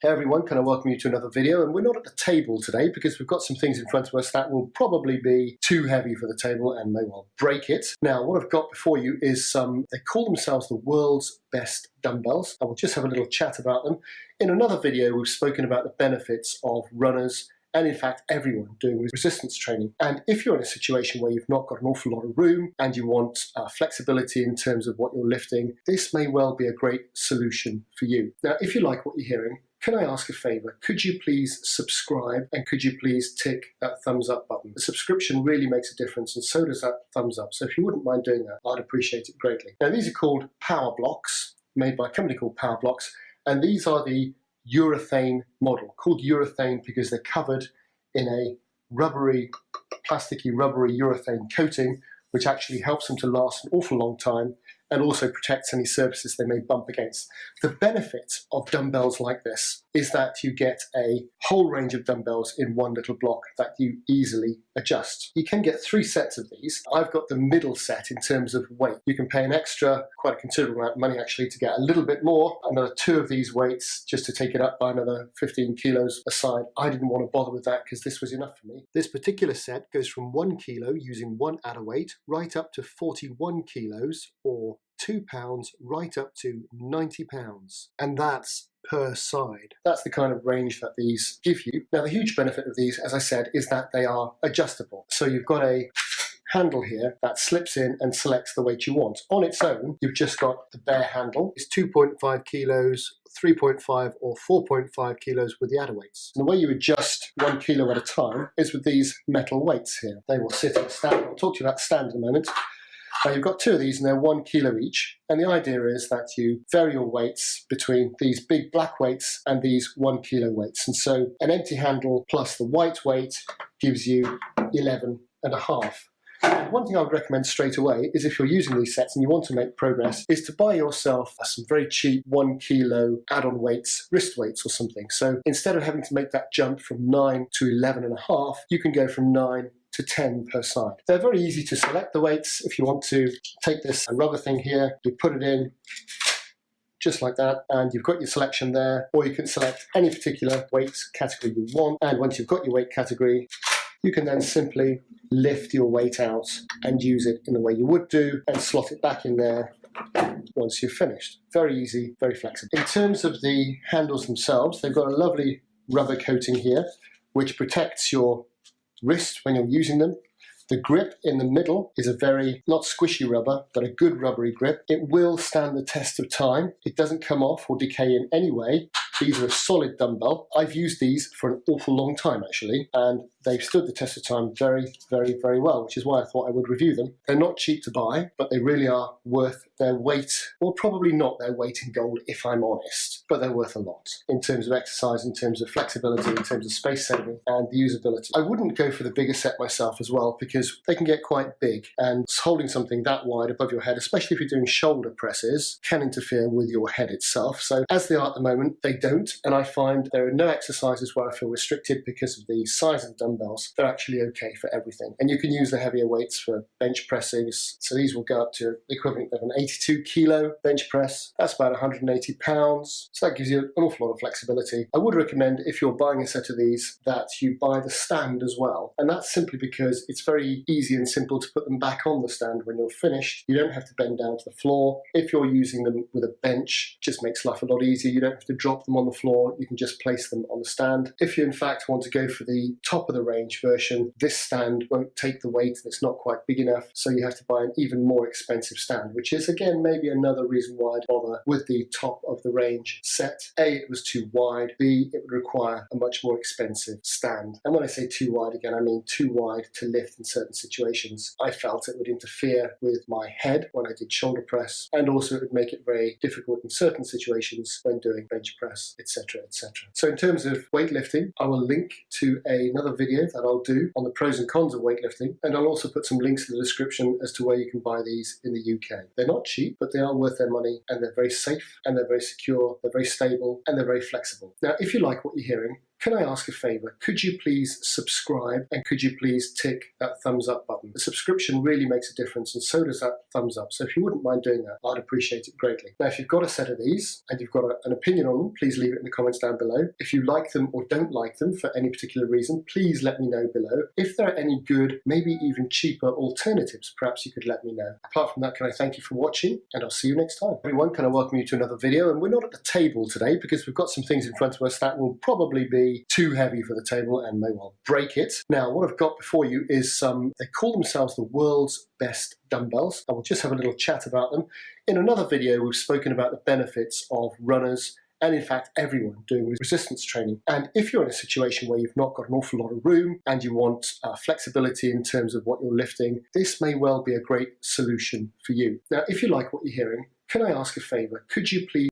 Hey everyone, can I welcome you to another video? And we're not at the table today because we've got some things in front of us that will probably be too heavy for the table and may well break it. Now, what I've got before you is they call themselves the world's best dumbbells. I will just have a little chat about them. In another video, we've spoken about the benefits of runners and in fact everyone doing resistance training. And if you're in a situation where you've not got an awful lot of room and you want flexibility in terms of what you're lifting, this may well be a great solution for you. Now, if you like what you're hearing, can I ask a favor? Could you please subscribe and could you please tick that thumbs up button? The subscription really makes a difference and so does that thumbs up. So if you wouldn't mind doing that, I'd appreciate it greatly. Now, these are called PowerBlocks, made by a company called PowerBlocks, and these are the urethane model, called urethane because they're covered in a rubbery, plasticky rubbery urethane coating, which actually helps them to last an awful long time and also protects any surfaces they may bump against. The benefit of dumbbells like this is that you get a whole range of dumbbells in one little block that you easily adjust. You can get 3 sets of these. I've got the middle set in terms of weight. You can pay an extra, quite a considerable amount of money actually, to get a little bit more, another 2 of these weights just to take it up by another 15 kilos a side. I didn't want to bother with that because this was enough for me. This particular set goes from 1 kilo using 1 adder weight right up to 41 kilos or 2 pounds right up to 90 pounds. And that's per side. That's the kind of range that these give you. Now, the huge benefit of these, as I said, is that they are adjustable. So you've got a handle here that slips in and selects the weight you want. On its own, you've just got the bare handle. It's 2.5 kilos, 3.5 or 4.5 kilos with the adder weights. And the way you adjust 1 kilo at a time is with these metal weights here. They will sit in a stand. I'll talk to you about the stand in a moment. You've got 2 of these and they're 1 kilo each. And the idea is that you vary your weights between these big black weights and these 1 kilo weights. And so an empty handle plus the white weight gives you 11.5. And one thing I would recommend straight away is if you're using these sets and you want to make progress is to buy yourself some very cheap 1 kilo add-on weights, wrist weights or something. So instead of having to make that jump from 9 to 11.5, you can go from 9 to 10 per side. They're very easy to select the weights. If you want to take this rubber thing here, you put it in just like that, and you've got your selection there, or you can select any particular weight category you want. And once you've got your weight category, you can then simply lift your weight out and use it in the way you would do and slot it back in there once you've finished. Very easy, very flexible. In terms of the handles themselves, they've got a lovely rubber coating here, which protects your wrist when you're using them. The grip in the middle is a very, not squishy rubber, but a good rubbery grip. It will stand the test of time. It doesn't come off or decay in any way. These are a solid dumbbell. I've used these for an awful long time actually, and they've stood the test of time very, very, very well, which is why I thought I would review them. They're not cheap to buy, but they really are worth their weight, or probably not their weight in gold if I'm honest, but they're worth a lot in terms of exercise, in terms of flexibility, in terms of space saving and the usability. I wouldn't go for the bigger set myself as well because they can get quite big, and holding something that wide above your head, especially if you're doing shoulder presses, can interfere with your head itself. So as they are at the moment, they don't, and I find there are no exercises where I feel restricted because of the size of the dumbbells. They're actually okay for everything. And you can use the heavier weights for bench pressings. So these will go up to the equivalent of an 82 kilo bench press. That's about 180 pounds. So that gives you an awful lot of flexibility. I would recommend, if you're buying a set of these, that you buy the stand as well. And that's simply because it's very easy and simple to put them back on the stand when you're finished. You don't have to bend down to the floor. If you're using them with a bench, it just makes life a lot easier. You don't have to drop them on the floor. You can just place them on the stand. If you in fact want to go for the top of the range version, this stand won't take the weight and it's not quite big enough, so you have to buy an even more expensive stand, which is again maybe another reason why I'd bother with the top of the range set. A, it was too wide. B, it would require a much more expensive stand. And when I say too wide, again, I mean too wide to lift in certain situations. I felt it would interfere with my head when I did shoulder press, and also it would make it very difficult in certain situations when doing bench press, etc., etc. So in terms of weightlifting, I will link to another video that I'll do on the pros and cons of weightlifting, and I'll also put some links in the description as to where you can buy these in the UK. They're not cheap, but they are worth their money, and they're very safe, and they're very secure, they're very stable, and they're very flexible. Now, if you like what you're hearing, can I ask a favor? Could you please subscribe and could you please tick that thumbs up button? The subscription really makes a difference and so does that thumbs up. So if you wouldn't mind doing that, I'd appreciate it greatly. Now, if you've got a set of these and you've got an opinion on them, please leave it in the comments down below. If you like them or don't like them for any particular reason, please let me know below. If there are any good, maybe even cheaper alternatives, perhaps you could let me know. Apart from that, can I thank you for watching and I'll see you next time. Everyone, can I welcome you to another video? And we're not at the table today because we've got some things in front of us that will probably be too heavy for the table and may well break it. Now, what I've got before you is they call themselves the world's best dumbbells. I will just have a little chat about them. In another video, we've spoken about the benefits of runners and in fact everyone doing resistance training. And if you're in a situation where you've not got an awful lot of room and you want flexibility in terms of what you're lifting, this may well be a great solution for you. Now, if you like what you're hearing, can I ask a favor? Could you please